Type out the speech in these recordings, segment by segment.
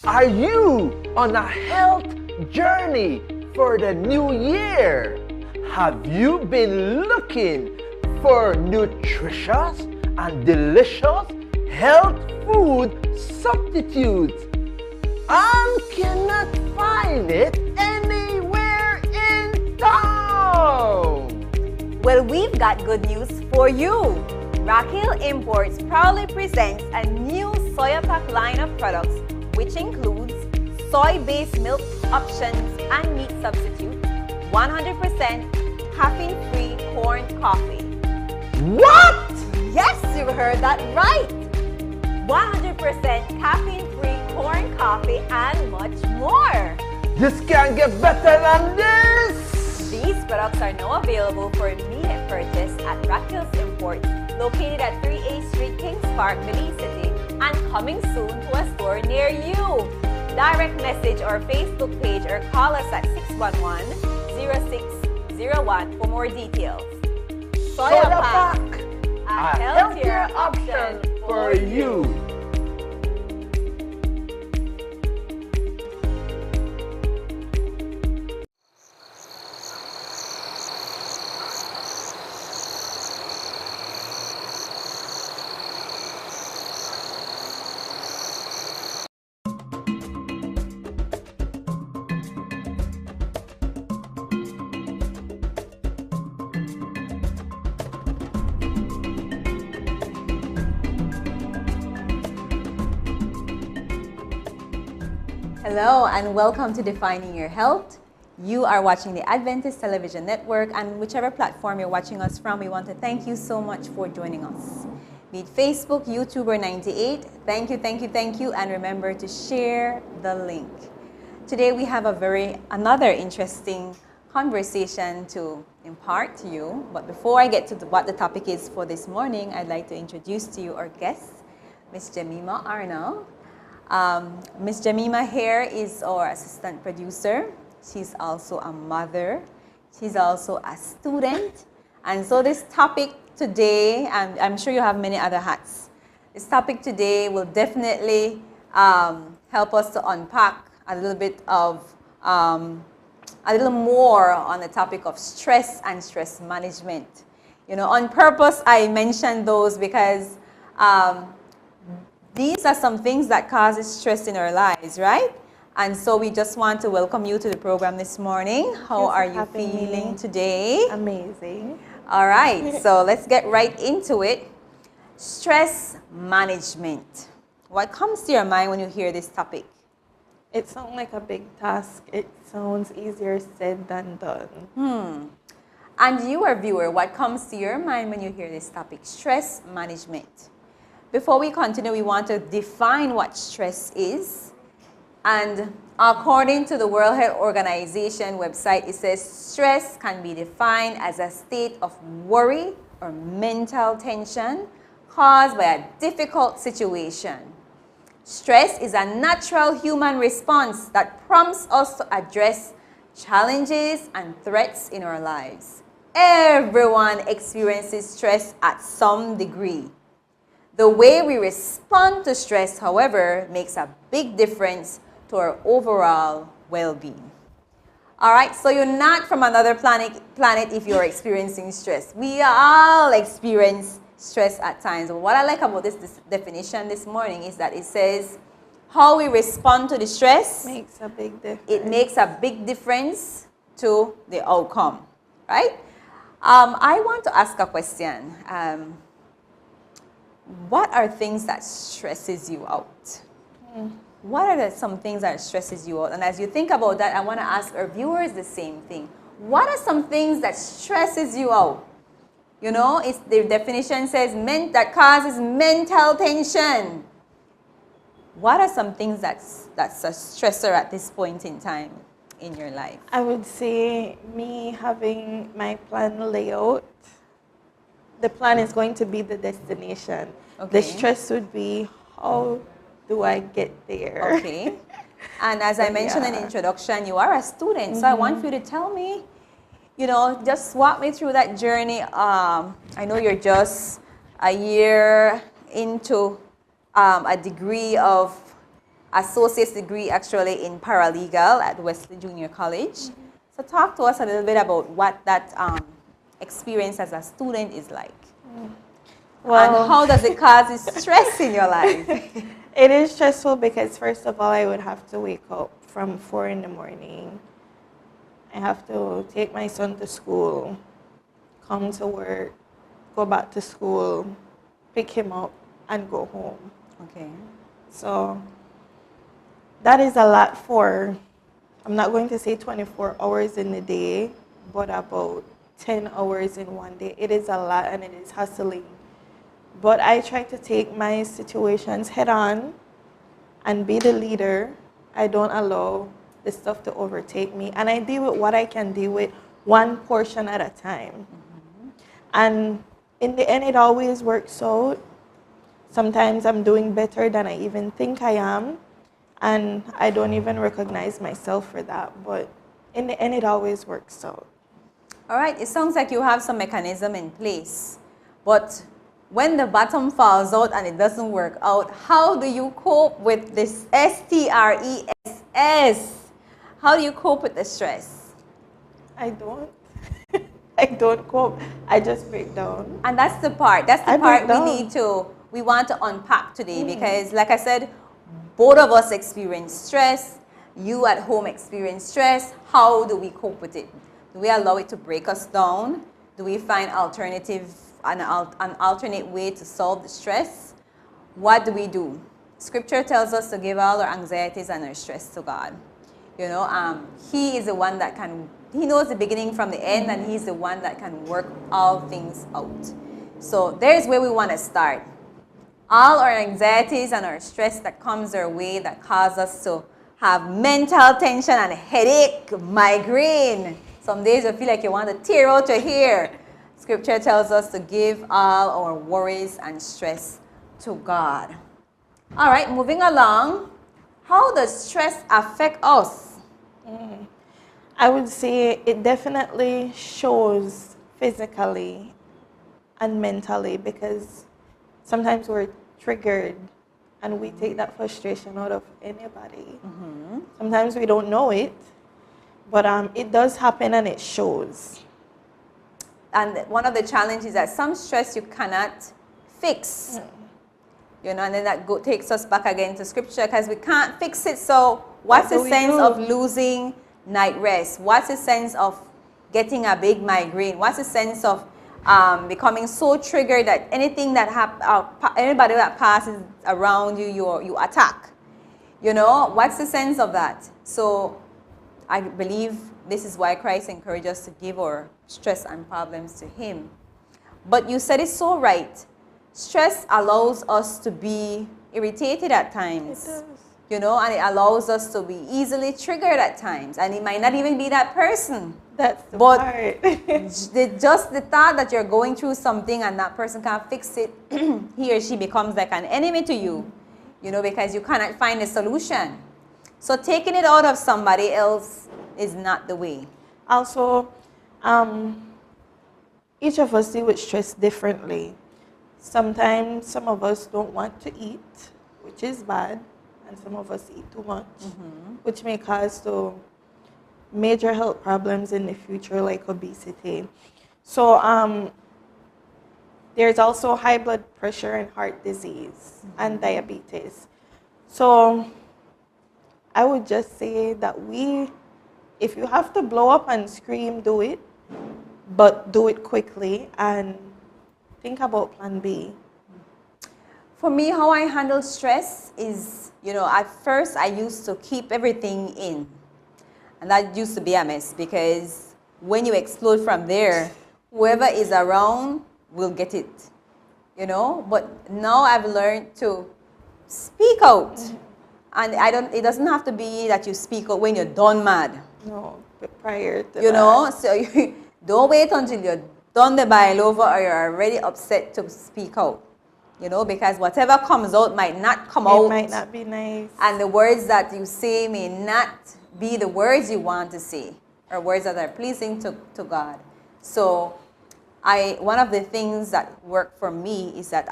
Are you on a health journey for the new year? Have you been looking for nutritious and delicious health food substitutes and cannot find it anywhere in town? Well, we've got good news for you. Raquel Imports proudly presents a new Soya Pack line of products, which includes soy-based milk options and meat substitute, 100% caffeine-free corn coffee. What? Yes, you heard that right! 100% caffeine-free corn coffee and much more. This can't get better than this! These products are now available for immediate purchase at Raquel's Imports, located at 3A Street, Kings Park, Belize City, and coming soon to a store near you. Direct message our Facebook page or call us at 611-0601 for more details. Soya Pack, a healthier option for you. Hello and welcome to Defining Your Health. You are watching the Adventist Television Network, and whichever platform you're watching us from, we want to thank you so much for joining us. Be it Facebook, YouTube, or 98, thank you, and remember to share the link. Today we have another interesting conversation to impart to you, but before I get to what the topic is for this morning, I'd like to introduce to you our guest, Ms. Jemema Arnold. Ms. Jemema here is our assistant producer. She's also a mother. She's also a student. And so this topic today, and I'm sure you have many other hats, this topic today will definitely help us to unpack a little bit of, a little more on the topic of stress and stress management. You know, on purpose, I mentioned those because these are some things that causes stress in our lives, right? And so we just want to welcome you to the program this morning. How are you feeling today? Amazing. All right, so let's get right into it. Stress management. What comes to your mind when you hear this topic? It sounds like a big task. It sounds easier said than done. And you, our viewer, what comes to your mind when you hear this topic? Stress management. Before we continue, we want to define what stress is. And according to the World Health Organization website, it says stress can be defined as a state of worry or mental tension caused by a difficult situation. Stress is a natural human response that prompts us to address challenges and threats in our lives. Everyone experiences stress at some degree. The way we respond to stress, however, makes a big difference to our overall well-being. All right, so you're not from another planet if you're experiencing stress. We all experience stress at times. But what I like about this definition this morning is that it says how we respond to the stress Makes a big difference. It makes a big difference to the outcome, right? I want to ask a question. What are things that stresses you out? What are some things that stresses you out? And as you think about that, I want to ask our viewers the same thing. What are some things that stresses you out? You know, the definition says that causes mental tension. What are some things that's a stressor at this point in time in your life? I would say me having my plan layout. The plan is going to be the destination. Okay. The stress would be, how do I get there? Okay. And as I mentioned in the introduction, you are a student. So I want you to tell me, you know, just walk me through that journey. I know you're just a year into a degree of associate's degree actually in paralegal at Wesley Junior College. So talk to us a little bit about what that experience as a student is like. Well, and how does it cause stress in your life? it is stressful because first of all, I would have to wake up from 4 in the morning. I have to take my son to school, come to work, go back to school, pick him up, and go home. Okay. So that is a lot for, I'm not going to say 24 hours in the day, but about 10 hours in one day. It is a lot and it is hustling. But I try to take my situations head on and be the leader. I don't allow the stuff to overtake me. And I deal with what I can deal with, one portion at a time. And in the end, it always works out. Sometimes I'm doing better than I even think I am. And I don't even recognize myself for that. But in the end, it always works out. All right. It sounds like you have some mechanism in place. But when the bottom falls out and it doesn't work out, how do you cope with this stress? How do you cope with the stress? I don't. I don't cope. I just break down. And that's the part. That's the I part break down. we want to unpack today because, like I said, both of us experience stress. You at home experience stress. How do we cope with it? Do we allow it to break us down? Do we find an alternate way to solve the stress? What do? Scripture tells us to give all our anxieties and our stress to God. You know, He is the one that He knows the beginning from the end, and He's the one that can work all things out. So there's where we want to start. All our anxieties and our stress that comes our way that cause us to have mental tension and headache, migraine. Some days you feel like you want to tear out your hair. Scripture tells us to give all our worries and stress to God. All right, moving along. How does stress affect us? I would say it definitely shows physically and mentally because sometimes we're triggered and we take that frustration out of anybody. Sometimes we don't know it, but it does happen and it shows. And one of the challenges is that some stress you cannot fix. You know, and then that takes us back again to scripture because we can't fix it. So what's the sense of losing night rest? What's the sense of getting a big migraine? What's the sense of becoming so triggered that anything that anybody that passes around you, you attack? You know, what's the sense of that? So I believe this is why Christ encouraged us to give our stress and problems to Him. But you said it so right. Stress allows us to be irritated at times. It does. You know, and it allows us to be easily triggered at times. And it might not even be that person. That's the part. Just the thought that you're going through something and that person can't fix it, he or she becomes like an enemy to you. You know, because you cannot find a solution. So taking it out of somebody else is not the way. Also, each of us deal with stress differently. Sometimes some of us don't want to eat, which is bad, and some of us eat too much, which may cause major health problems in the future, like obesity. So there's also high blood pressure and heart disease and diabetes. So I would just say that if you have to blow up and scream, do it, but do it quickly and think about plan B. For me, how I handle stress is, you know, at first I used to keep everything in. And that used to be a mess because when you explode from there, whoever is around will get it, you know. But now I've learned to speak out. And it doesn't have to be that you speak out when you're done mad. No, but prior to that. You know, so you don't wait until you're done the boil over or you're already upset to speak out. You know, because whatever comes out might not come out. It might not be nice. And the words that you say may not be the words you want to say or words that are pleasing to God. So one of the things that work for me is that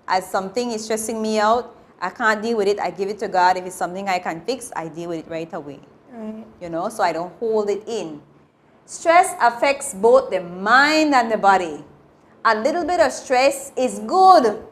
as something is stressing me out, I can't deal with it, I give it to God. If it's something I can fix, I deal with it right away. Right. You know, so I don't hold it in. Stress affects both the mind and the body. A little bit of stress is good.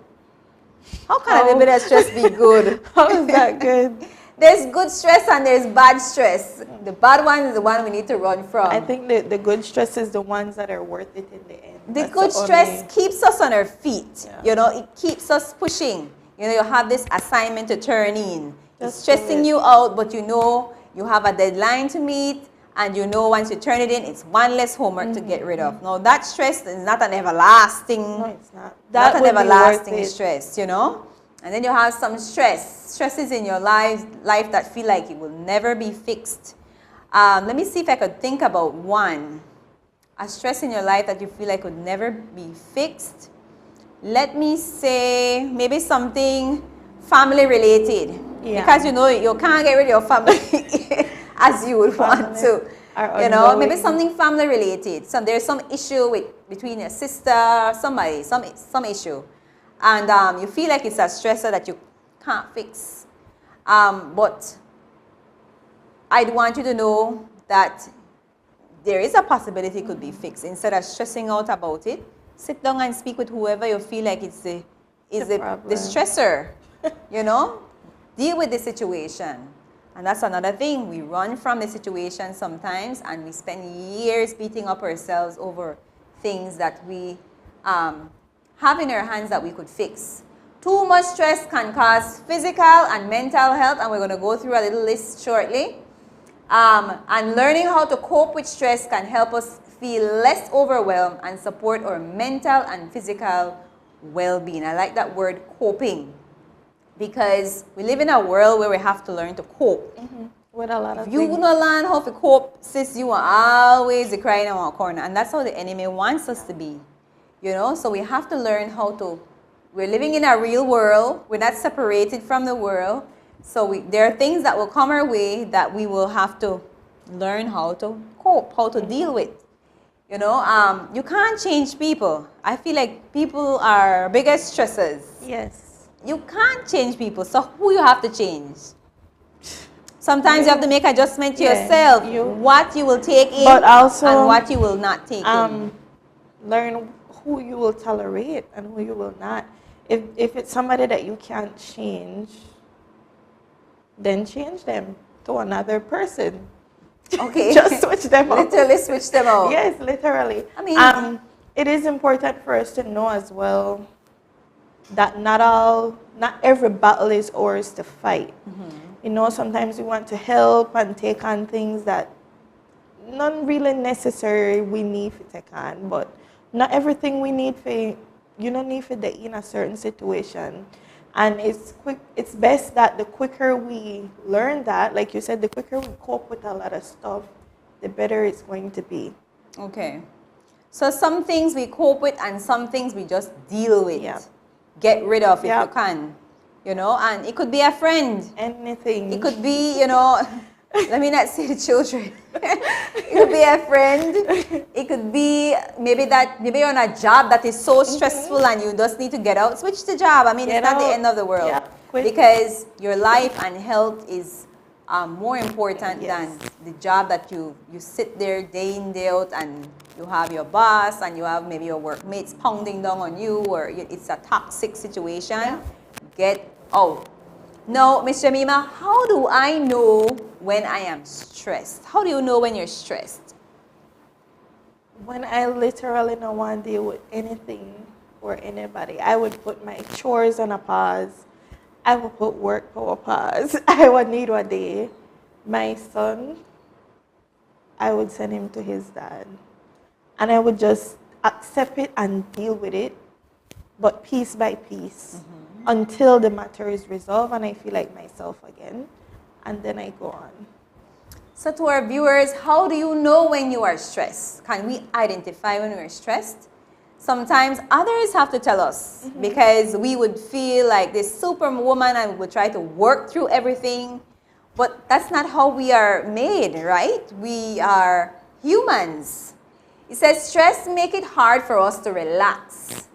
How can a little bit of stress be good? How is that good? There's good stress and there's bad stress. The bad one is the one we need to run from. I think the good stress is the ones that are worth it in the end. The That's good the stress only- keeps us on our feet. Yeah. You know, it keeps us pushing. You know, you have this assignment to turn in. It's Just do stressing it. you out, but you know you have a deadline to meet, and you know once you turn it in, it's one less homework to get rid of. Now, that stress is not an everlasting, No, it's not. not That an would be worth everlasting it. stress, you know? And then you have some stresses in your life that feel like it will never be fixed. Let me see if I could think about one. A stress in your life that you feel like would never be fixed. Let me say maybe something family related. Yeah. Because you know you can't get rid of your family as you would want to. are You know, maybe ongoing. something family related. So there's some issue between your sister, somebody, some issue. And you feel like it's a stressor that you can't fix. But I'd want you to know that there is a possibility it could be fixed. Instead of stressing out about it, sit down and speak with whoever you feel like it's the problem. stressor. You know, deal with the situation. And that's another thing. We run from the situation sometimes, and we spend years beating up ourselves over things that we have in our hands that we could fix. Too much stress can cause physical and mental health, and we're going to go through a little list shortly. And learning how to cope with stress can help us feel less overwhelmed and support our mental and physical well-being. I like that word, coping, because we live in a world where we have to learn to cope. With a lot of If you things. don't learn how to cope, sis, you are always the crying in our corner. And that's how the enemy wants us to be. You know, so we have to learn how to, we're living in a real world. We're not separated from the world. So there are things that will come our way that we will have to learn how to cope, how to deal with. You know, you can't change people. I feel like people are our biggest stressors. Yes. You can't change people. So who you have to change? Sometimes you have to make adjustment to Yeah, yourself. you. What you will take in But also, and what you will not take in. learn who you will tolerate and who you will not. If it's somebody that you can't change, then change them to another person. Okay. Just switch them out. Literally switch them out. Yes, literally. I mean, it is important for us to know as well that not every battle is ours to fight. You know, sometimes we want to help and take on things that not really necessary we need to take on, but not everything we need for, you don't need for the in a certain situation. And it's best that the quicker we learn that, like you said, the quicker we cope with a lot of stuff, the better it's going to be. okay. So some things we cope with and some things we just deal with. Yeah. Get rid of if Yeah. you can. You know, and it could be a friend. Anything. It could be, you know, let me not say the children. It could be a friend. It could be maybe you're on a job that is so stressful and you just need to get out. Switch the job. I mean, Get it's not the out. end of the world. Yeah, quit. Because your life and health is more important Yes. than the job that you sit there day in, day out, and you have your boss and you have maybe your workmates pounding down on you, or it's a toxic situation. Yeah. Get out. Now, Ms. Jemema, how do I know when I am stressed? How do you know when you're stressed? When I literally don't want to deal with anything or anybody, I would put my chores on a pause. I would put work on a pause. I would need a day. My son, I would send him to his dad. And I would just accept it and deal with it, but piece by piece, until the matter is resolved and I feel like myself again. And then I go on. So to our viewers, how do you know when you are stressed? Can we identify when we're stressed? Sometimes others have to tell us, because we would feel like this superwoman and we would try to work through everything. But that's not how we are made, right? We are humans. It says stress make it hard for us to relax.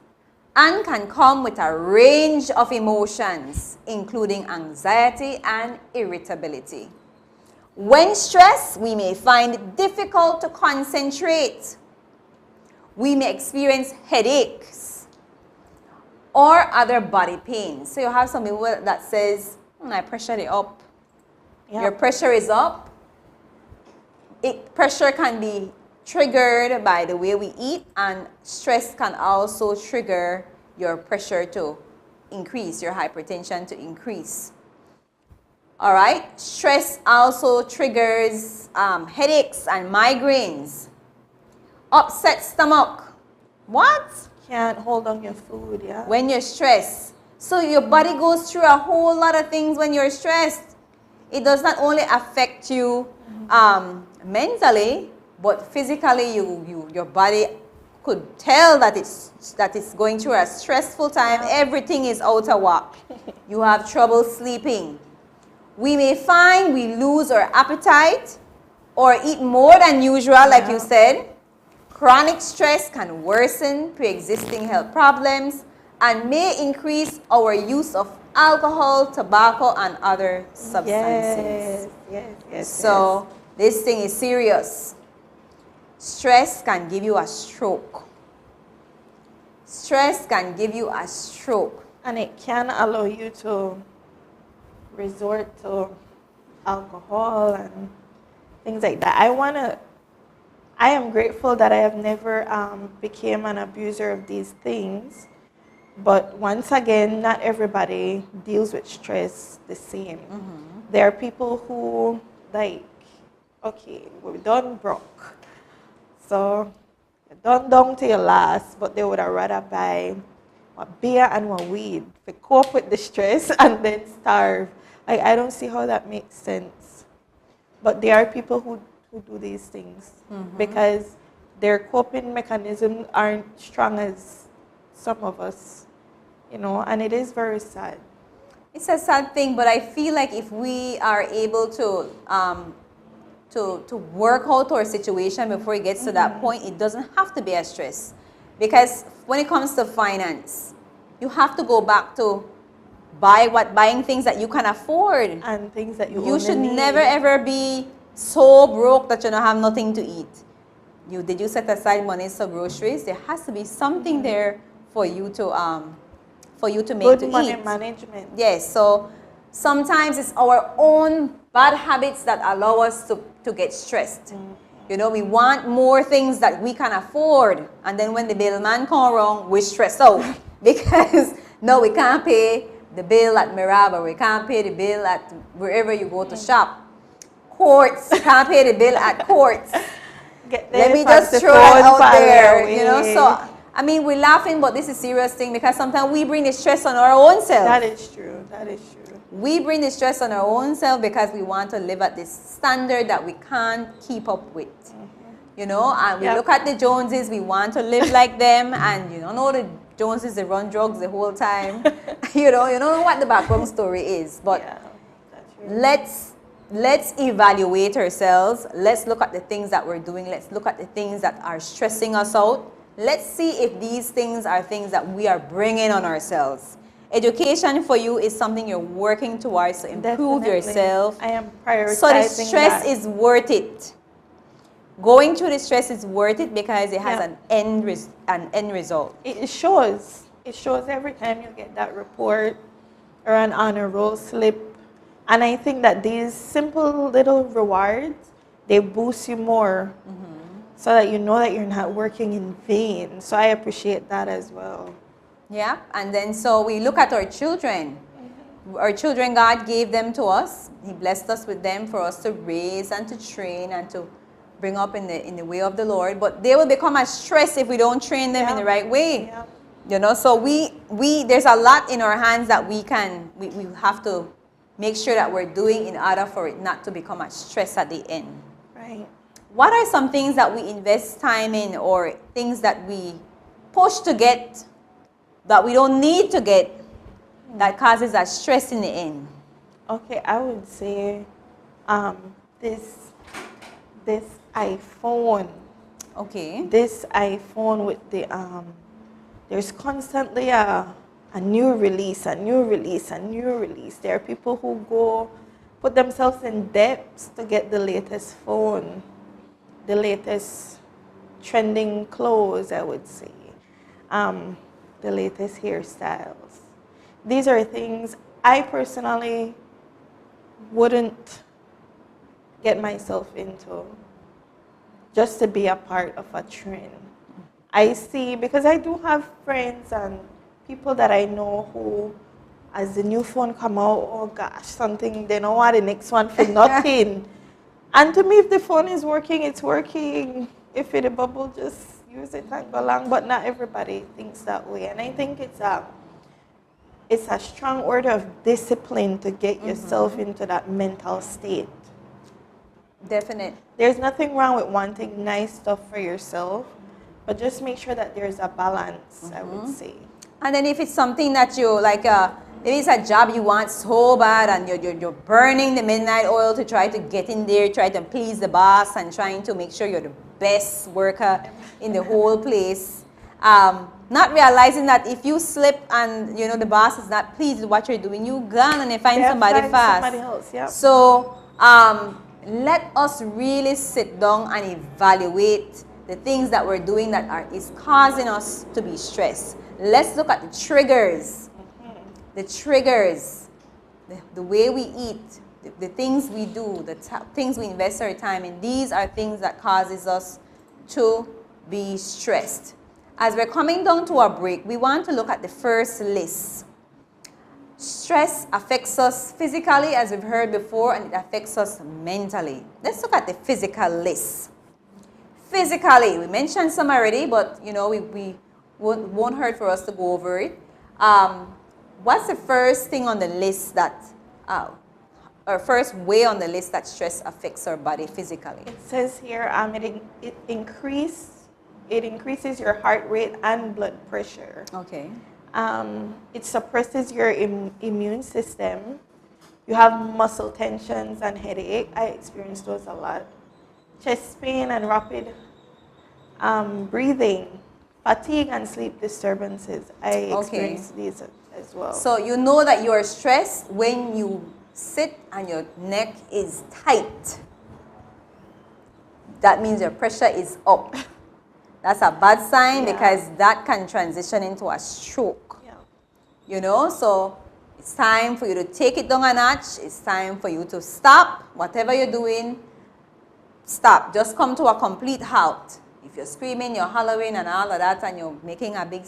and can come with a range of emotions, including anxiety and irritability. When stressed, we may find it difficult to concentrate. We may experience headaches or other body pains. So you have some people that says, my pressure is up. Yep. Your pressure is up. Pressure can be triggered by the way we eat, and stress can also trigger your pressure to increase, your hypertension to increase. All right, stress also triggers headaches and migraines, upset stomach. What? Can't hold on your food, yeah. When you're stressed. So your body goes through a whole lot of things when you're stressed. It does not only affect you mentally, but physically your body could tell that it's going through a stressful time. Everything is out of whack. You have trouble sleeping. We may find we lose our appetite or eat more than usual, like you said. Chronic stress can worsen pre-existing health problems and may increase our use of alcohol, tobacco, and other substances. Yes. So this thing is serious. Stress can give you a stroke. Stress can give you a stroke. And it can allow you to resort to alcohol and things like that. I am grateful that I have never became an abuser of these things. But once again, not everybody deals with stress the same. There are people who, like, okay, we're done broke. So, you're done down to your last, but they would have rather buy a beer and one weed to cope with the stress and then starve. I don't see how that makes sense. But there are people who do these things because their coping mechanisms aren't strong as some of us, you know, and it is very sad. It's a sad thing, but I feel like if we are able to work out our situation before it gets to that point, it doesn't have to be a stress. Because when it comes to finance, you have to go back to buying things that you can afford. And things that you You should only need. never ever be so broke that you don't have nothing to eat. Did you set aside money for groceries? There has to be something there for you to make Good to money eat. management. Yes, so sometimes it's our own bad habits that allow us to get stressed. You know, we want more things that we can afford, and then when the bill man come around, we're stressed out because no, we can't pay the bill at Miraba, we can't pay the bill at wherever you go to shop. Courts, can't pay the bill at courts. Let me just throw that out there, you know. So, I mean, we're laughing, but this is a serious thing because sometimes we bring the stress on our own self. That is true. That is true. We bring the stress on our own self because we want to live at this standard that we can't keep up with. You know, and we look at the Joneses, we want to live like them, and you don't know the Joneses, they run drugs the whole time. You don't know what the background story is. But that's true. let's evaluate ourselves. Let's look at the things that we're doing. Let's look at the things that are stressing us out. Let's see if these things are things that we are bringing on ourselves. Education for you is something you're working towards to improve Definitely. yourself. I am prioritizing So the stress that. is worth it. Going through the stress is worth it because it has an end result. It shows. It shows every time you get that report or an honor roll slip. And I think that these simple little rewards, they boost you more so that you know that you're not working in vain. So I appreciate that as well. Yeah, and then so we look at our children. Our children, God gave them to us. He blessed us with them for us to raise and to train and to bring up in the way of the Lord. But they will become a stress if we don't train them in the right way. Yeah. You know, so we there's a lot in our hands that we have to make sure that we're doing in order for it not to become a stress at the end. Right. What are some things that we invest time in or things that we push to get that we don't need to get that causes us stress in the end? Okay, I would say this iPhone. Okay. This iPhone with the there's constantly a new release, a new release, a new release. There are people who go put themselves in depths to get the latest phone, the latest trending clothes, I would say, the latest hairstyles. These are things I personally wouldn't get myself into just to be a part of a trend. I see, because I do have friends and people that I know who, as the new phone come out, oh gosh, something, they don't want the next one for nothing. And to me, if the phone is working, it's working. If it a bubble, just use it and go along. But not everybody thinks that way. And I think it's a strong order of discipline to get yourself into that mental state. Definite. There's nothing wrong with wanting nice stuff for yourself, but just make sure that there's a balance, I would say. And then if it's something that you like, maybe it's a job you want so bad and you're burning the midnight oil to try to get in there, try to please the boss and trying to make sure you're the best worker in the whole place. Not realizing that if you slip and the boss is not pleased with what you're doing, you gone and you find somebody fast. Somebody else, yeah. So let us really sit down and evaluate the things that we're doing that is causing us to be stressed. Let's look at the triggers. The triggers, the way we eat, the things we do, the things we invest our time in. These are things that causes us to be stressed. As we're coming down to our break, we want to look at the first list. Stress affects us physically, as we've heard before, and it affects us mentally. Let's look at the physical list. Physically, we mentioned some already, but we won't hurt for us to go over it. What's the first thing on the list that, or first way on the list that stress affects our body physically? It says here, it increases your heart rate and blood pressure. Okay. It suppresses your immune system. You have muscle tensions and headache. I experience those a lot. Chest pain and rapid breathing, fatigue and sleep disturbances. I experience these as well. So you know that you are stressed when you sit and your neck is tight. That means your pressure is up. That's a bad sign because that can transition into a stroke. Yeah. So it's time for you to take it down a notch. It's time for you to stop. Whatever you're doing, stop. Just come to a complete halt. If you're screaming, you're hollering and all of that and you're making a big,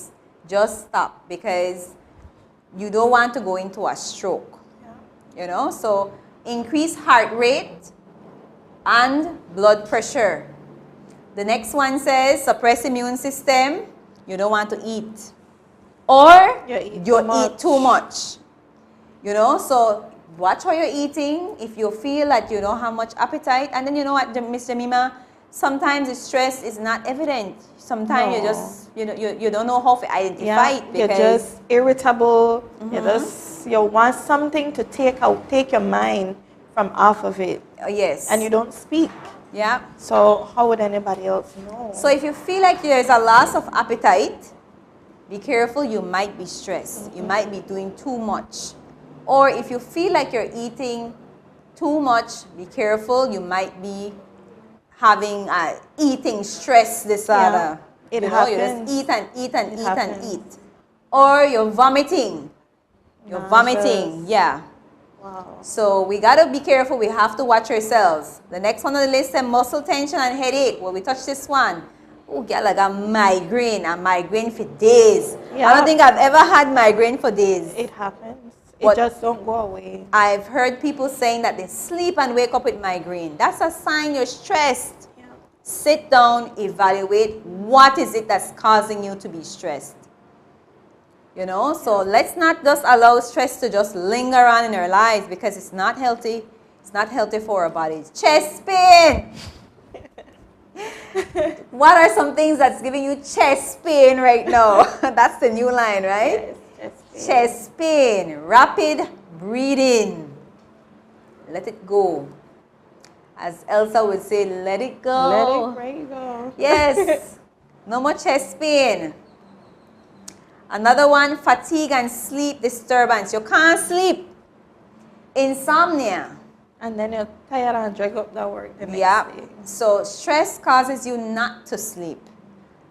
just stop because you don't want to go into a stroke. Yeah. So increase heart rate and blood pressure. The next one says suppress immune system. You don't want to eat. Or you eat too much. So watch how you're eating. If you feel that you don't have much appetite. And then you know what, Ms. Jemema, sometimes the stress is not evident. Sometimes you just, you don't know how to identify it. Because you're just irritable. You want something to take your mind from off of it. Yes. And you don't speak. Yeah. So how would anybody else know? So if you feel like there's a loss of appetite, be careful, you might be stressed. You might be doing too much. Or if you feel like you're eating too much, be careful, you might be having eating stress disorder. Yeah, it happens. You just eat and eat and eat and eat. Or you're vomiting. You're vomiting, yeah. Wow. So we got to be careful. We have to watch ourselves. The next one on the list is muscle tension and headache. Well, we touched this one. Oh, girl, I got migraine for days. Yeah. I don't think I've ever had migraine for days. It happens. It just don't go away. I've heard people saying that they sleep and wake up with migraine. That's a sign you're stressed. Yeah. Sit down, evaluate what is it that's causing you to be stressed. So let's not just allow stress to just linger on in our lives because it's not healthy. It's not healthy for our bodies. Chest pain. What are some things that's giving you chest pain right now? That's the new line, right? Yes, chest pain. Rapid breathing. Let it go. As Elsa would say, let it go. Let it go. Yes. No more chest pain. Another one, fatigue and sleep disturbance. You can't sleep. Insomnia. And then you're tired and drag up the work the next day. So stress causes you not to sleep.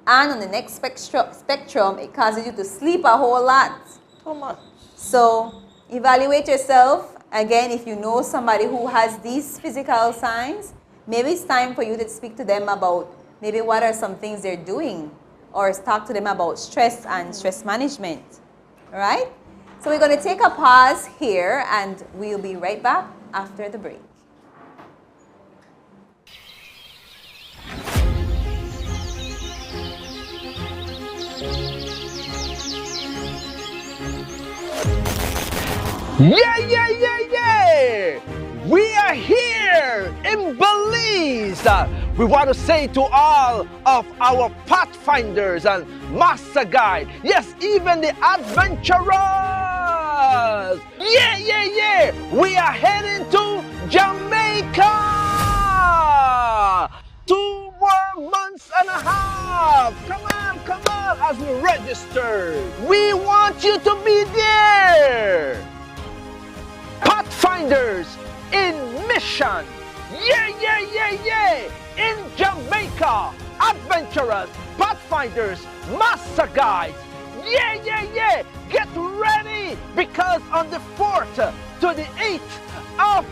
And on the next spectrum, it causes you to sleep a whole lot. Too much. So evaluate yourself. Again, if you know somebody who has these physical signs, maybe it's time for you to speak to them about maybe what are some things they're doing, or talk to them about stress and stress management. All right? So we're going to take a pause here, and we'll be right back after the break. Yeah! We are here in Belize. We want to say to all of our pathfinders and master guide, yes, even the adventurers. Yeah! We are heading to Jamaica. 2 more months and a half. Come on, as we register. We want you to be there. Pathfinders in mission. Yeah! In Jamaica. Adventurers, pathfinders, master guides. Yeah! Get ready, because on the 4th to the 8th of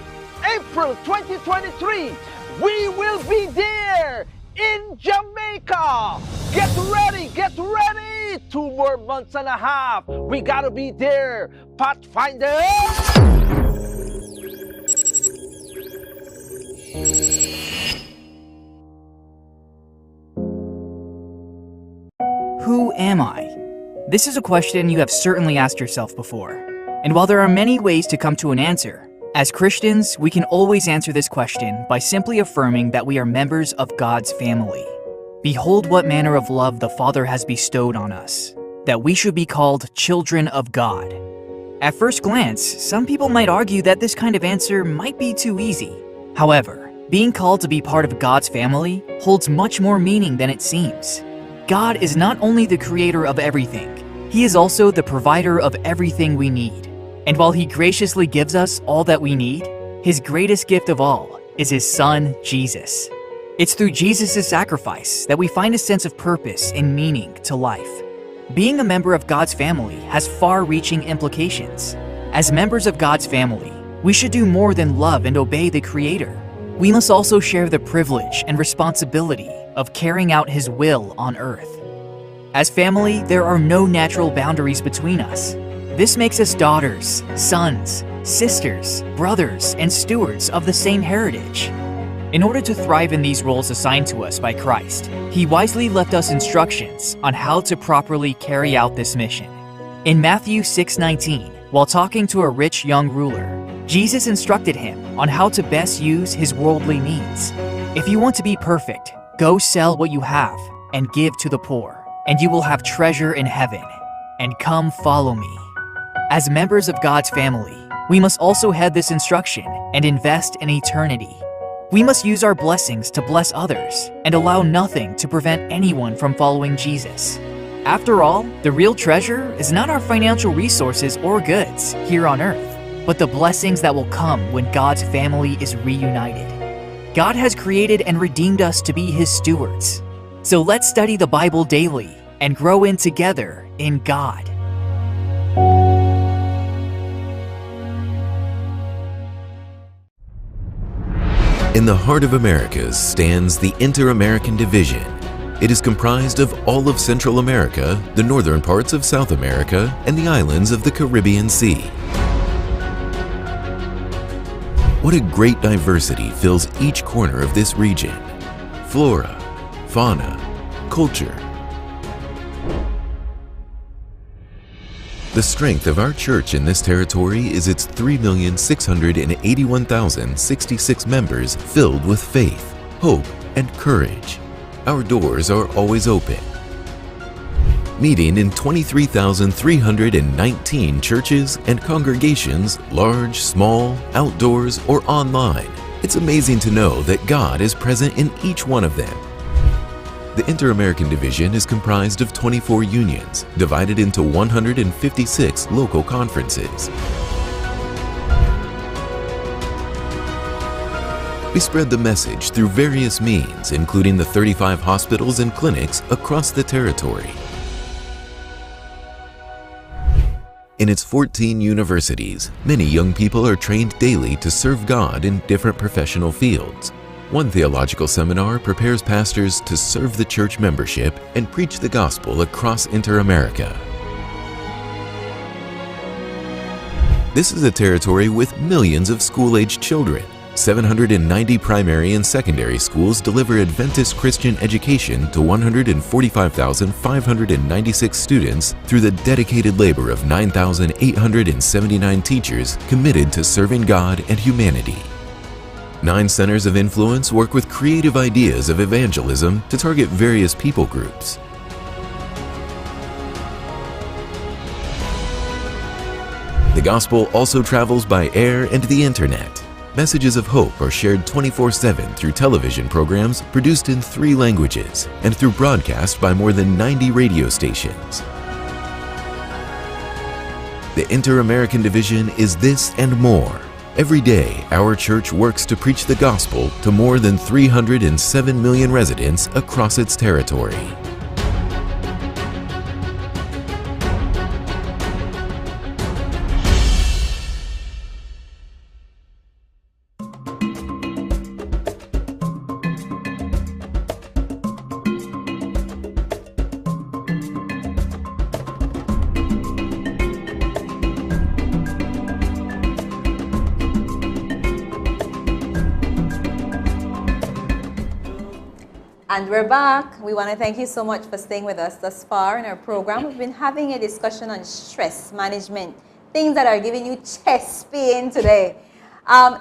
April 2023, we will be there in Jamaica. Get ready. 2 more months and a half. We gotta be there, pathfinders. Who am I? This is a question you have certainly asked yourself before. And while there are many ways to come to an answer, as Christians, we can always answer this question by simply affirming that we are members of God's family. Behold what manner of love the Father has bestowed on us, that we should be called children of God. At first glance, some people might argue that this kind of answer might be too easy. However, being called to be part of God's family holds much more meaning than it seems. God is not only the creator of everything, He is also the provider of everything we need. And while He graciously gives us all that we need, His greatest gift of all is His Son, Jesus. It's through Jesus' sacrifice that we find a sense of purpose and meaning to life. Being a member of God's family has far-reaching implications. As members of God's family, we should do more than love and obey the Creator. We must also share the privilege and responsibility of carrying out His will on earth. As family, there are no natural boundaries between us. This makes us daughters, sons, sisters, brothers, and stewards of the same heritage. In order to thrive in these roles assigned to us by Christ, He wisely left us instructions on how to properly carry out this mission. In Matthew 6:19, while talking to a rich young ruler, Jesus instructed him on how to best use his worldly means. If you want to be perfect, go sell what you have and give to the poor, and you will have treasure in heaven. And come follow me. As members of God's family, we must also heed this instruction and invest in eternity. We must use our blessings to bless others and allow nothing to prevent anyone from following Jesus. After all, the real treasure is not our financial resources or goods here on earth, but the blessings that will come when God's family is reunited. God has created and redeemed us to be His stewards. So let's study the Bible daily and grow in together in God. In the heart of Americas stands the Inter-American Division. It is comprised of all of Central America, the northern parts of South America, and the islands of the Caribbean Sea. What a great diversity fills each corner of this region. Flora, fauna, culture. The strength of our church in this territory is its 3,681,066 members filled with faith, hope, and courage. Our doors are always open. Meeting in 23,319 churches and congregations, large, small, outdoors, or online. It's amazing to know that God is present in each one of them. The Inter-American Division is comprised of 24 unions, divided into 156 local conferences. We spread the message through various means, including the 35 hospitals and clinics across the territory. In its 14 universities, many young people are trained daily to serve God in different professional fields. One theological seminar prepares pastors to serve the church membership and preach the gospel across Inter-America. This is a territory with millions of school-aged children. 790 primary and secondary schools deliver Adventist Christian education to 145,596 students through the dedicated labor of 9,879 teachers committed to serving God and humanity. 9 centers of influence work with creative ideas of evangelism to target various people groups. The gospel also travels by air and the internet. Messages of hope are shared 24/7 through television programs produced in 3 languages and through broadcast by more than 90 radio stations. The Inter-American Division is this and more. Every day, our church works to preach the gospel to more than 307 million residents across its territory. And we're back. We want to thank you so much for staying with us thus far in our program. We've been having a discussion on stress management, things that are giving you chest pain today.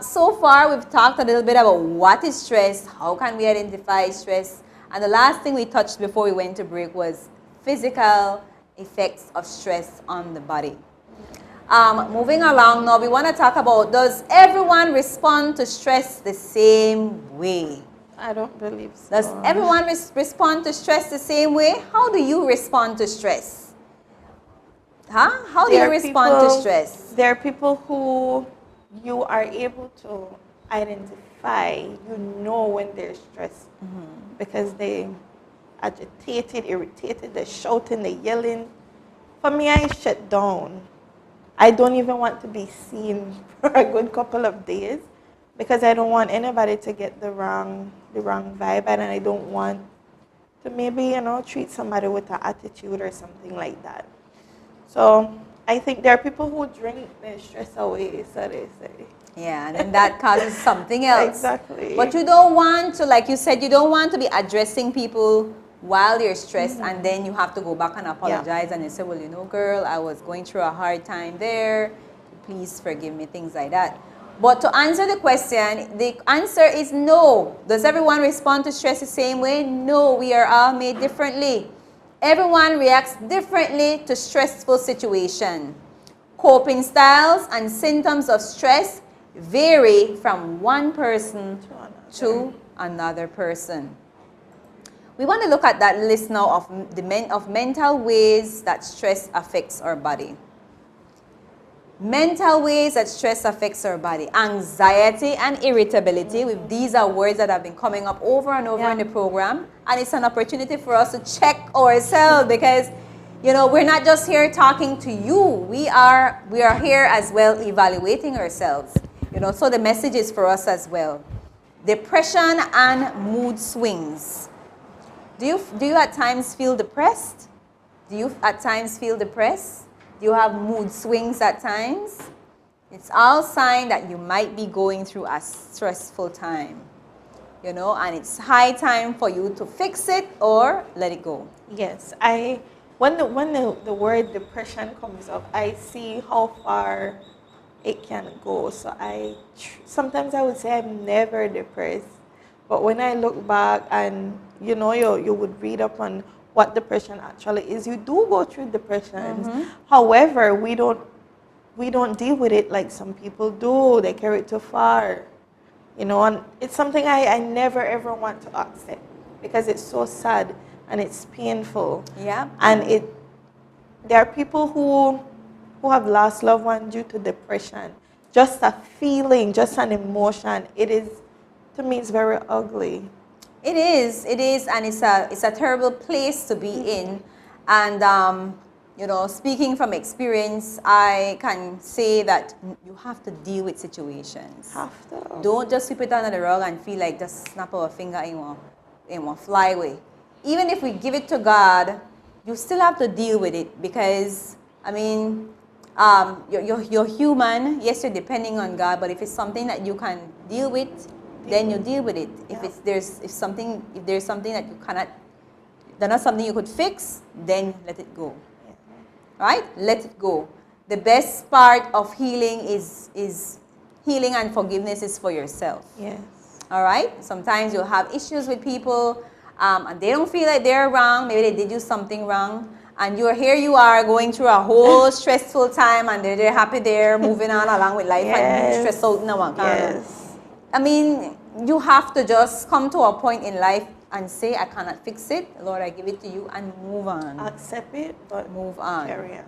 So far, we've talked a little bit about what is stress, how can we identify stress, and the last thing we touched before we went to break was physical effects of stress on the body. Moving along now, we want to talk about, does everyone respond to stress the same way? I don't believe so. Does everyone respond to stress the same way? How do you respond to stress? How do you respond to stress? There are people who you are able to identify, you know when they're stressed because they agitated, irritated, they're shouting, they're yelling. For me, I shut down. I don't even want to be seen for a good couple of days because I don't want anybody to get the wrong vibe, and I don't want to maybe, treat somebody with an attitude or something like that. So I think there are people who drink their stress away, so they say. Yeah, and then that causes something else. Exactly. But you don't want to, like you said, you don't want to be addressing people while you're stressed and then you have to go back and apologize and you say, well, girl, I was going through a hard time there. Please forgive me, things like that. But to answer the question, the answer is no. Does everyone respond to stress the same way? No, we are all made differently. Everyone reacts differently to stressful situations. Coping styles and symptoms of stress vary from one person to another person. We want to look at that list now of mental ways that stress affects our body. Mental ways that stress affects our body. Anxiety and irritability. These are words that have been coming up over and over in the program. And it's an opportunity for us to check ourselves because, we're not just here talking to you. We are here as well evaluating ourselves. So the message is for us as well. Depression and mood swings. Do you at times feel depressed? Do you at times feel depressed? Do you have mood swings at times? It's all sign that you might be going through a stressful time. And it's high time for you to fix it or let it go. Yes, when the word depression comes up, I see how far it can go. So sometimes I would say I'm never depressed. But when I look back and, you would read up on what depression actually is. You do go through depressions. However, we don't deal with it like some people do. They carry it too far. And it's something I never ever want to accept. because it's so sad and it's painful. Yeah. And there are people who have lost loved ones due to depression. Just a feeling, just an emotion. It is, to me, it's very ugly. It is, and it's a terrible place to be in. And you know, speaking from experience, I can say that you have to deal with situations. Have to. Don't just sweep it under the rug and feel like just snap our finger and won't fly away. Even if we give it to God, you still have to deal with it, because I mean, you're human. Yes, you're depending on God, but if it's something that you can deal with, then you deal with it. Yeah. If there's something that you cannot, that's not something you could fix, then let it go. Yeah. Right? Let it go. The best part of healing is healing and forgiveness is for yourself. Yes. All right? Sometimes you'll have issues with people, and they don't feel like they're wrong. Maybe they did you something wrong. And here you are going through a whole stressful time, and they're happy there, moving on along with life, and you stress out now. Yes. I mean, you have to just come to a point in life and say, I cannot fix it. Lord, I give it to you, and move on. Accept it, but Move on. carry on.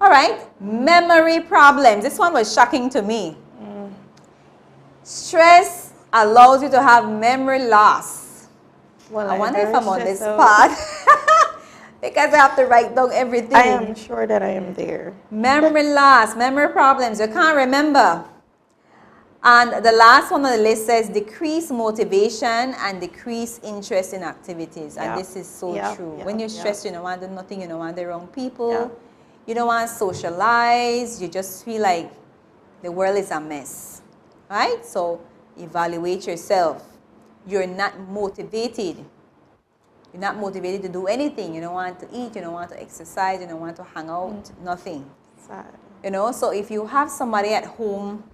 All right. Memory problems. This one was shocking to me. Stress allows you to have memory loss. Well, I wonder if very I'm on this stressed out. part. Because I have to write down everything. I am sure that I am there. Memory loss, memory problems. You can't remember. And the last one on the list says decrease motivation and decrease interest in activities. Yeah. And this is so Yeah. true. Yeah. When you're Yeah. stressed, you don't want to do nothing, you don't want the wrong people. Yeah. You don't want to socialize. You just feel like the world is a mess. Right? So evaluate yourself. You're not motivated. You're not motivated to do anything. You don't want to eat. You don't want to exercise. You don't want to hang out. Nothing. Sad. You know, so if you have somebody at home,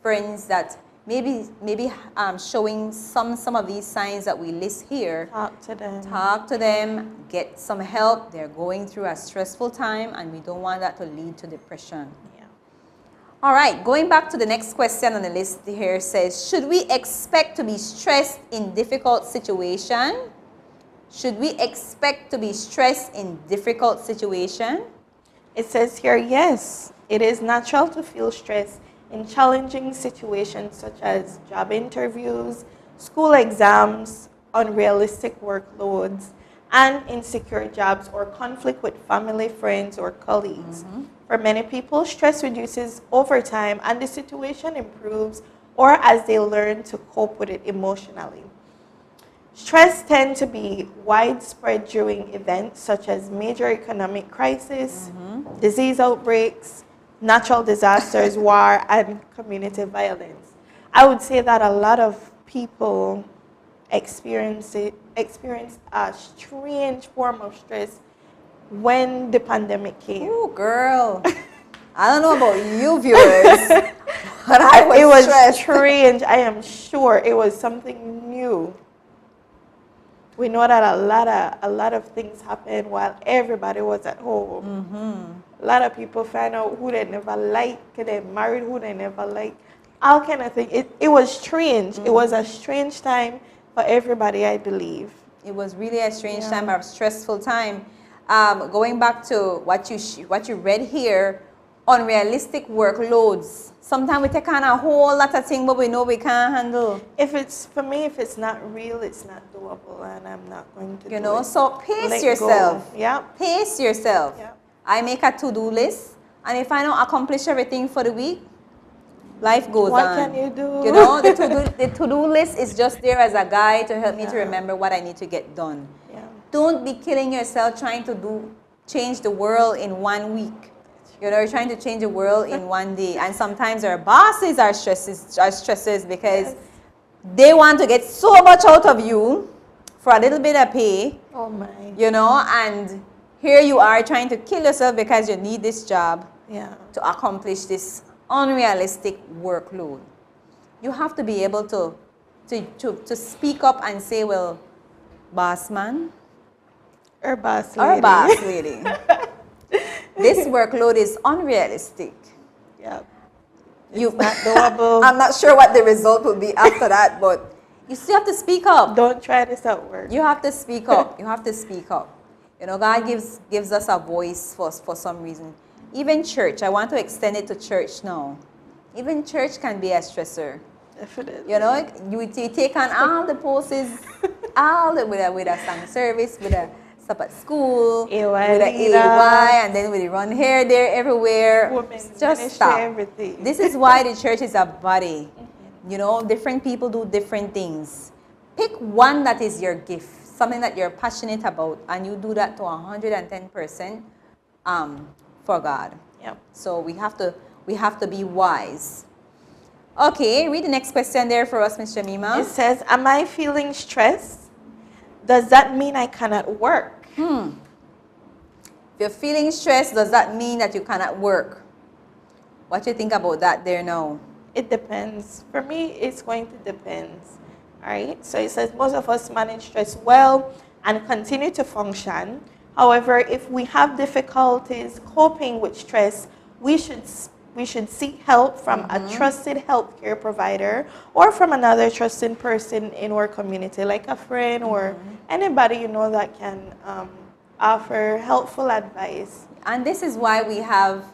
friends that maybe showing some of these signs that we list here, talk to them, get some help. They're going through a stressful time, and we don't want that to lead to depression. Yeah. All right, going back to the next question on the list here says, should we expect to be stressed in difficult situation? Should we expect to be stressed in difficult situation? It says here, yes, it is natural to feel stress in challenging situations such as job interviews, school exams, unrealistic workloads, and insecure jobs or conflict with family, friends, or colleagues. For many people, stress reduces over time and the situation improves or as they learn to cope with it emotionally. Stress tends to be widespread during events such as major economic crisis, disease outbreaks, natural disasters, war, and community violence. I would say that a lot of people experienced a strange form of stress when the pandemic came. Ooh, girl. I don't know about you viewers, but I was stressed. Strange. I am sure it was something new. We know that a lot of things happened while everybody was at home. A lot of people found out who they never liked, they married who they never liked, all kind of things. It was strange. It was a strange time for everybody, I believe. It was really a strange time, a stressful time. Going back to what you read here, unrealistic workloads. Sometimes we take on a whole lot of things, but we know we can't handle. If it's not real, it's not doable, and I'm not going to. You know, it. so pace Let yourself. go. Yeah. Pace yourself. Yeah. I make a to-do list, and if I don't accomplish everything for the week, life goes on. What can you do? You know, the to-do list is just there as a guide to help me to remember what I need to get done. Yeah. Don't be killing yourself trying to change the world in 1 week. You know, you're trying to change the world in 1 day. And sometimes our bosses are stressors because they want to get so much out of you for a little bit of pay. Oh my. You know, and here you are trying to kill yourself because you need this job to accomplish this unrealistic workload. You have to be able to speak up and say, well, boss man, Or boss or lady. boss lady, this workload is unrealistic. Yeah. You, It's not doable. I'm not sure what the result will be after that, but You still have to speak up. Don't try this at work. You have to speak up. You have to speak up. You know, God gives us a voice for some reason. Even church, I want to extend it to church now. Even church can be a stressor. Definitely. You know, you take on all the poses, all the, with a song service, with a stop at school, AY with a leader. AY, and then with the run here, there, everywhere. Women's Just ministry, stop. everything. This is why the church is a body. You know, different people do different things. Pick one that is your gift, something that you're passionate about, and you do that to 110% for God. Yep. So we have to be wise. Okay, read the next question there for us, Ms. Jemema. It says, am I feeling stressed? Does that mean I cannot work? If you're feeling stressed, does that mean that you cannot work? What do you think about that there now? It depends. For me, it's going to depend. All right. So it says most of us manage stress well and continue to function. However, if we have difficulties coping with stress, we should seek help from a trusted healthcare provider or from another trusted person in our community, like a friend or anybody you know that can offer helpful advice. And this is why we have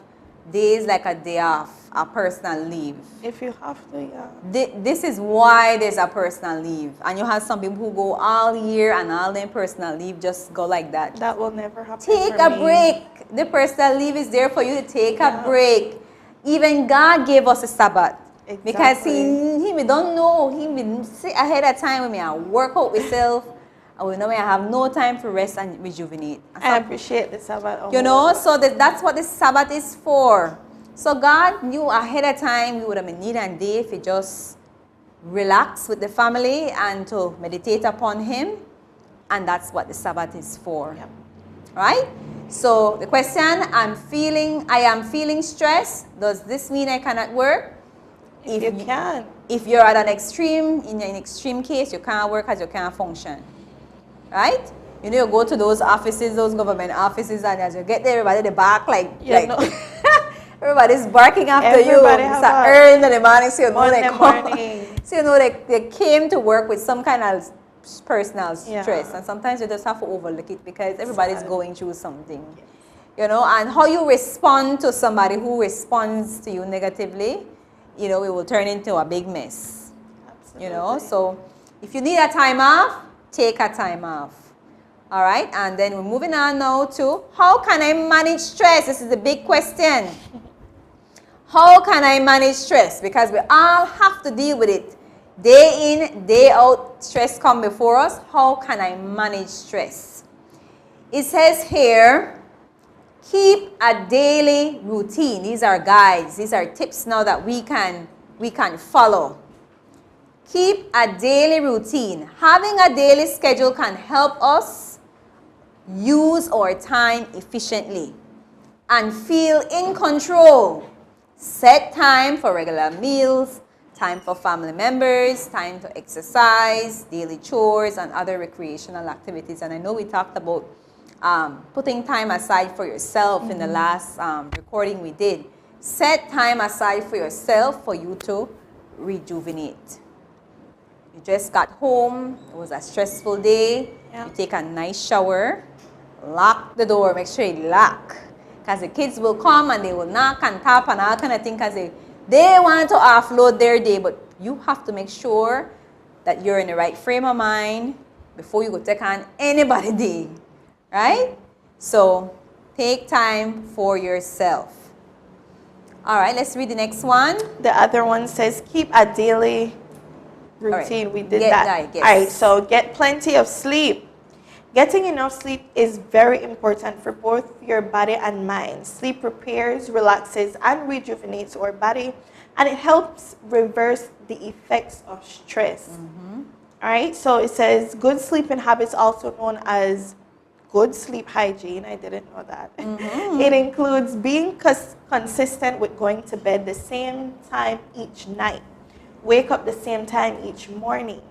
days like a day off, a personal leave. If you have to, yeah. This is why there's a personal leave. And you have some people who go all year and all their personal leave just go like that. That will never happen. Take for a me. break. The personal leave is there for you to take a break. Even God gave us a Sabbath. Exactly. Because we don't know. He will sit ahead of time when we work out myself. And we know I have no time to rest and rejuvenate. I appreciate the Sabbath. You know, so that's what the Sabbath is for. So God knew ahead of time we would have been need a day if you just relax with the family and to meditate upon Him. And that's what the Sabbath is for. Yep. Right? So the question, I am feeling stressed. Does this mean I cannot work? If you can. If you're at an extreme, in an extreme case, you can't work as you can't function. Right? You know, you go to those offices, those government offices, and as you get there, everybody at the back, everybody's barking after Everybody you. have It's early in the morning, so you know Monday they come. morning. So you know they came to work with some kind of personal stress, and sometimes you just have to overlook it because everybody's going through something. You know, and how you respond to somebody who responds to you negatively, you know, it will turn into a big mess. Absolutely. You know, so if you need a time off, take a time off. All right, and then we're moving on now to how can I manage stress? This is the big question. How can I manage stress? Because we all have to deal with it. Day in, day out, stress come before us. How can I manage stress? It says here, keep a daily routine. These are guides. These are tips now that we can follow. Keep a daily routine. Having a daily schedule can help us use our time efficiently and feel in control. Set time for regular meals, time for family members, time to exercise, daily chores, and other recreational activities. And I know we talked about putting time aside for yourself in the last recording we did. Set time aside for yourself for you to rejuvenate. You just got home, it was a stressful day, you take a nice shower, lock the door, make sure you lock. Because the kids will come and they will knock and tap and all kind of thing because they want to offload their day, but you have to make sure that you're in the right frame of mind before you go take on anybody's day, right? So take time for yourself. All right, let's read the next one. The other one says keep a daily routine. Right. We did that. All right, so get plenty of sleep. Getting enough sleep is very important for both your body and mind. Sleep repairs, relaxes, and rejuvenates our body, and it helps reverse the effects of stress. All right, so it says good sleeping habits, also known as good sleep hygiene. I didn't know that. It includes being consistent with going to bed the same time each night, wake up the same time each morning,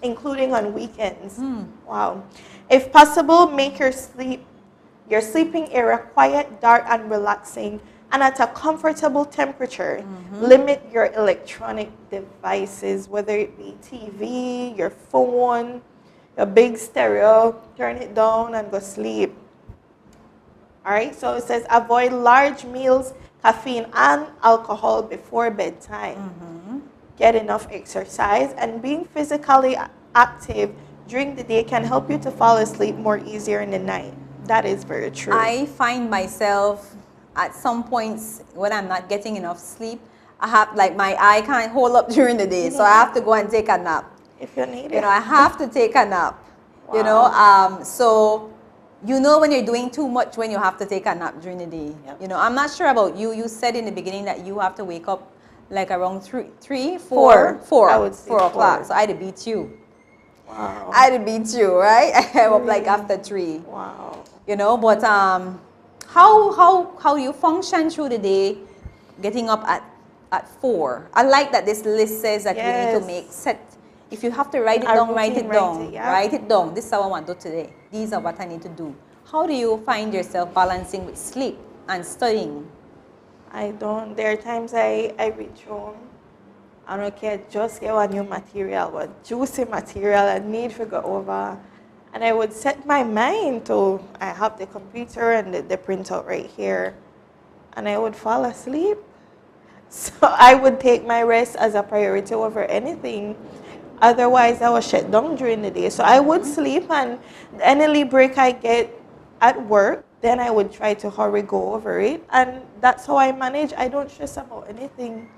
including on weekends. Wow. If possible, make your sleeping area quiet, dark, and relaxing and at a comfortable temperature. Limit your electronic devices, whether it be TV, your phone, your big stereo, turn it down and go sleep. All right, so it says avoid large meals, caffeine, and alcohol before bedtime. Get enough exercise, and being physically active during the day can help you to fall asleep more easier in the night. That is very true. I find myself at some points when I'm not getting enough sleep, I have like my eye can't hold up during the day, so I have to go and take a nap. If you need it. You know, I have to take a nap. Wow. You know, so you know when you're doing too much when you have to take a nap during the day. Yep. You know, I'm not sure about you. You said in the beginning that you have to wake up like around 4 I would say 4 o'clock. 4. So I'd beat you. Wow. I'd beat you, right? I'm up like after 3. Wow. You know, but how do you function through the day getting up at 4? I like that this list says that you need to make set. If you have to write it down, write it down. Write it down. This is what I want to do today. These are what I need to do. How do you find yourself balancing with sleep and studying? I don't. There are times I reach home. I don't care, just get one new material, what juicy material I need to go over. And I would set my mind to, I have the computer and the printout right here. And I would fall asleep. So I would take my rest as a priority over anything. Otherwise, I was shut down during the day. So I would sleep, and any break I get at work, then I would try to hurry go over it. And that's how I manage. I don't stress about anything.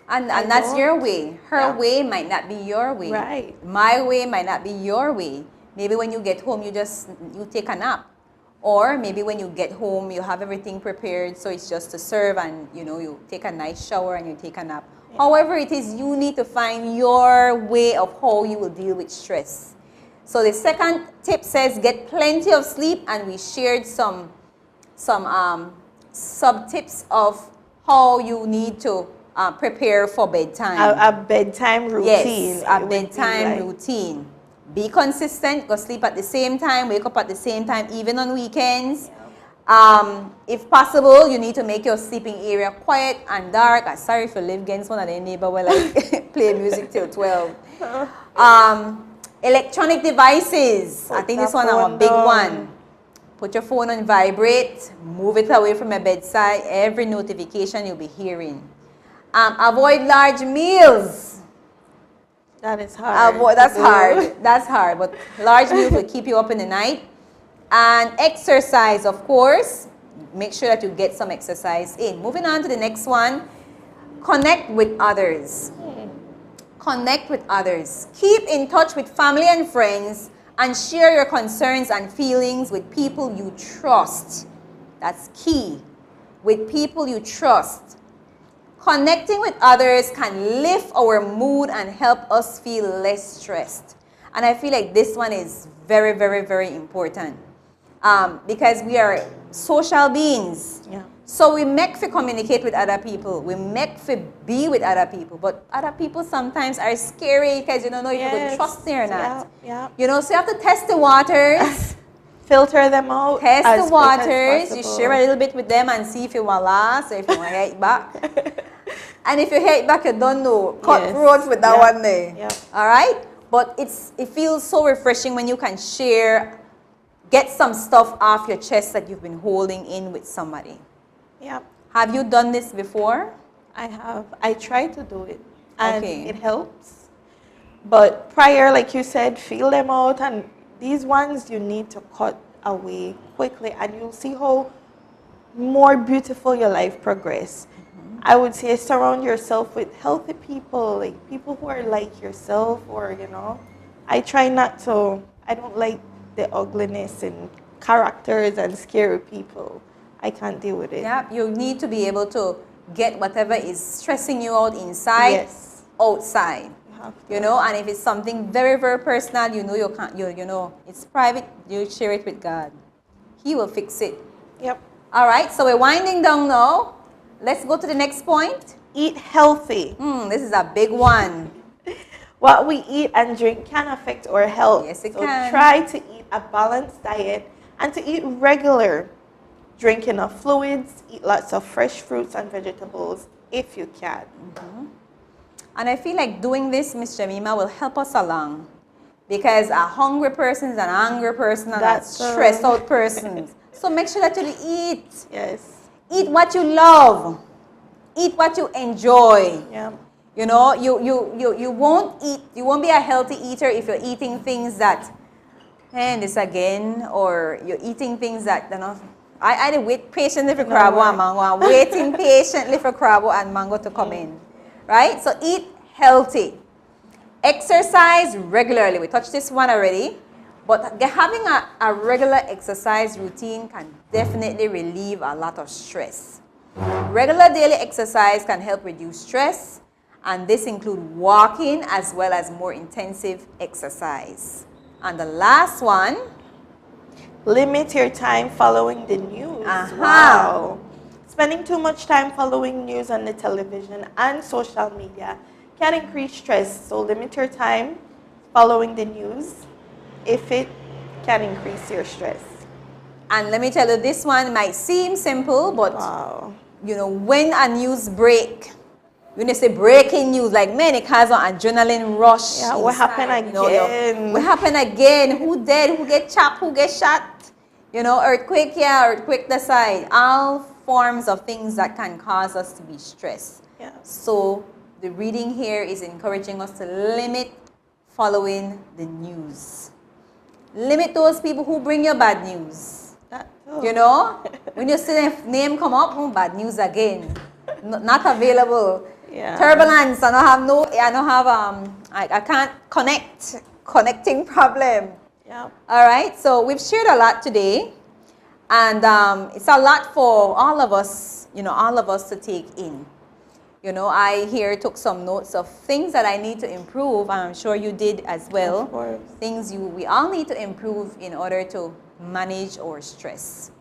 And that's your way. Her way might not be your way. Right. My way might not be your way. Maybe when you get home, you take a nap. Or maybe when you get home, you have everything prepared, so it's just to serve, and you take a nice shower and you take a nap. Yeah. However it is, you need to find your way of how you will deal with stress. So the second tip says get plenty of sleep, and we shared some sub tips of how you need to prepare for bedtime. A bedtime routine. Yes, a bedtime routine. Be consistent, go sleep at the same time, wake up at the same time, even on weekends. If possible, you need to make your sleeping area quiet and dark. I'm sorry if you live against one of their neighbor will like play music till 12. Electronic devices. I think this one is a big one. Put your phone on vibrate, move it away from your bedside. Every notification you'll be hearing. Avoid large meals. That is hard. That's hard. That's hard. But large meals will keep you up in the night. And exercise, of course. Make sure that you get some exercise in. Moving on to the next one. Connect with others. Connect with others. Keep in touch with family and friends, and share your concerns and feelings with people you trust. That's key. With people you trust. Connecting with others can lift our mood and help us feel less stressed. And I feel like this one is very, very, very important. Because we are social beings. Yeah. So we make for communicate with other people. We make for be with other people. But other people sometimes are scary because you don't know if you can trust them or not. Yeah. So you have to test the waters. Filter them out. Test the waters. You share a little bit with them and see if you want to last or if you want to hate back. And if you hate back, you don't know. Cut throats with that one there. Yeah. All right? But it feels so refreshing when you can share, get some stuff off your chest that you've been holding in with somebody. Yeah. Have you done this before? I have. I try to do it. And it helps. But prior, like you said, feel them out. And these ones you need to cut away quickly. And you'll see how more beautiful your life progress. I would say surround yourself with healthy people, like people who are like yourself, or, I try not to, I don't like the ugliness and characters and scary people. I can't deal with it. Yeah, you need to be able to get whatever is stressing you out inside, outside. And if it's something very, very personal, you can't, it's private, you share it with God. He will fix it. Yep. All right, so we're winding down now. Let's go to the next point. Eat healthy. This is a big one. What we eat and drink can affect our health. Yes, it can. Try to eat a balanced diet and to eat regular. Drink enough fluids, eat lots of fresh fruits and vegetables if you can. And I feel like doing this, Miss Jemema, will help us along. Because a hungry person is an angry person and a stressed out person. So make sure that you eat. Yes. Eat what you love. Eat what you enjoy. Yeah. You know, you won't be a healthy eater if you're eating things that, and this again, or you're eating things that, you know, I wait patiently for crabo and mango. I'm waiting patiently for crabo and mango to come in. Right? So eat healthy. Exercise regularly. We touched this one already. But having a regular exercise routine can definitely relieve a lot of stress. Regular daily exercise can help reduce stress. And this includes walking as well as more intensive exercise. And the last one. Limit your time following the news. Wow. Spending too much time following news on the television and social media can increase stress. So limit your time following the news if it can increase your stress. And let me tell you, this one might seem simple, but you know, when a news break, when you say breaking news, like many cause an adrenaline rush. Yeah, what happened again? What happened again? Who dead? Who get chopped? Who get shot? You know, earthquake here, earthquake the side. All forms of things that can cause us to be stressed. Yeah. So the reading here is encouraging us to limit following the news. Limit those people who bring you bad news. You know, when you see their name come up, bad news again. Not available. Yeah. Turbulence. I can't connecting problem. Yeah. All right. So we've shared a lot today, and it's a lot for all of us. You know, all of us to take in. You know, I here took some notes of things that I need to improve, and I'm sure you did as well. Of course. Things we all need to improve in order to manage our stress.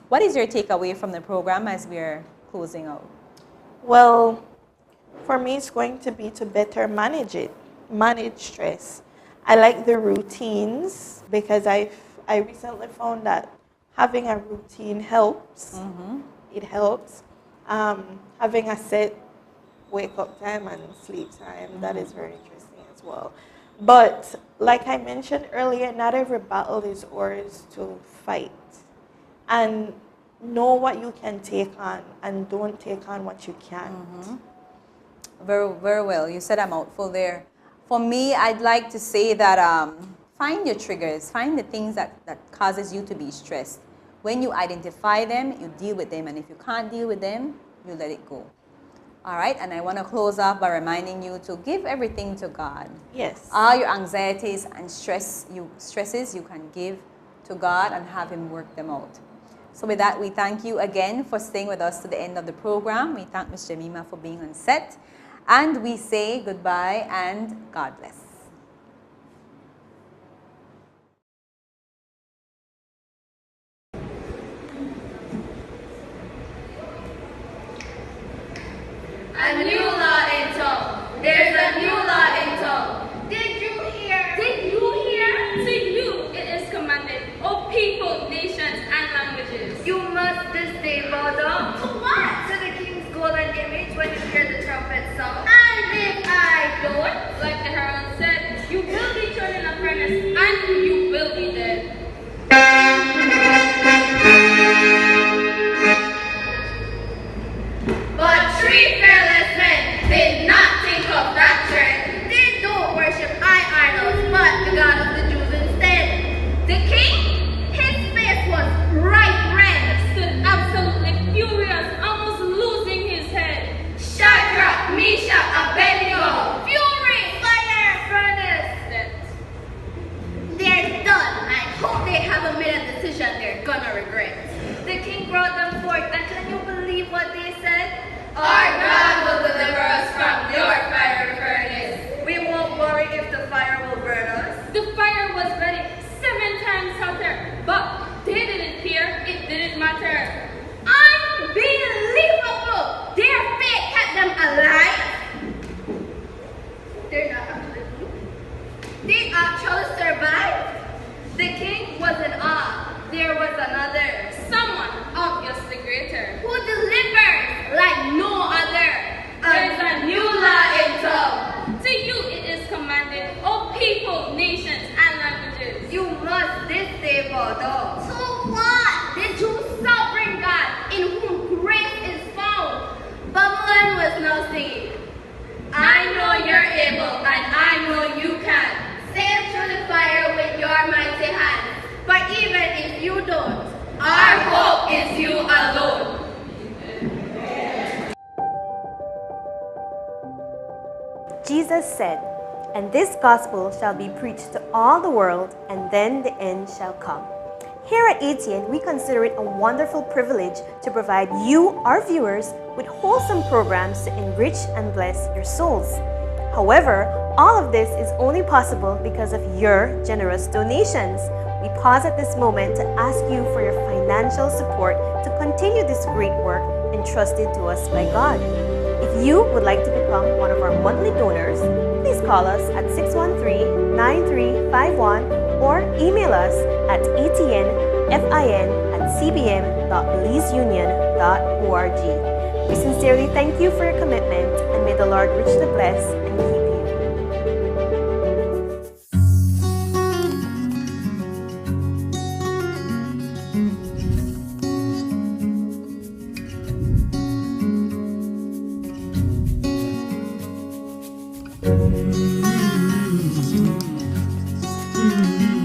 What is your takeaway from the program as we're closing out? Well, for me, it's going to be to better manage stress. I like the routines because I recently found that having a routine helps. It helps. Having a set wake up time and sleep time, that is very interesting as well. But like I mentioned earlier, not every battle is ours to fight. And know what you can take on and don't take on what you can't. Very, very well. You said a mouthful there. For me, I'd like to say that find your triggers. Find the things that causes you to be stressed. When you identify them, you deal with them. And if you can't deal with them, you let it go. All right? And I want to close off by reminding you to give everything to God. Yes. All your anxieties and stresses you can give to God and have Him work them out. So with that, we thank you again for staying with us to the end of the program. We thank Ms. Jemema for being on set. And we say goodbye and God bless. A new law in town. There's a new law in town. Did you hear? Did you hear? To you it is commanded, O people, nations, and languages. You must this day bow down. To what? To the king's golden image when you hear the trumpet sound. And if I don't, like the herald said, you will be thrown in a furnace and you will be dead. But three fearless men did not think of that trend. They don't worship idols, but the God of the Jews instead. The king, his face was bright red, stood absolutely furious, almost losing his head. Shadrach, Meshach, Abednego, fury, fire, furnace, death. They're done. I hope they haven't made a decision they're gonna regret. The king brought them forth, and can you believe what they said? Our God will deliver us from your fiery furnace. We won't worry if the fire will burn us. The fire was ready 7 times hotter, but they didn't fear, it didn't matter. Unbelievable! Their faith kept them alive. They're not actually They actually survived. The king was in awe. There was another, someone, obviously. you must disable those. So what? The true sovereign God in whom grace is found. Babylon was now saying, I know you're able and I know you can. Sail through the fire with your mighty hand. But even if you don't, our hope is you alone. Jesus said, "And this gospel shall be preached to all the world, and then the end shall come." Here at ATN, we consider it a wonderful privilege to provide you, our viewers, with wholesome programs to enrich and bless your souls. However, all of this is only possible because of your generous donations. We pause at this moment to ask you for your financial support to continue this great work entrusted to us by God. If you would like to become one of our monthly donors, please call us at 613-9351 or email us at atnfin@cbm.belizeunion.org. We sincerely thank you for your commitment, and may the Lord richly bless and keep you. Mm-hmm.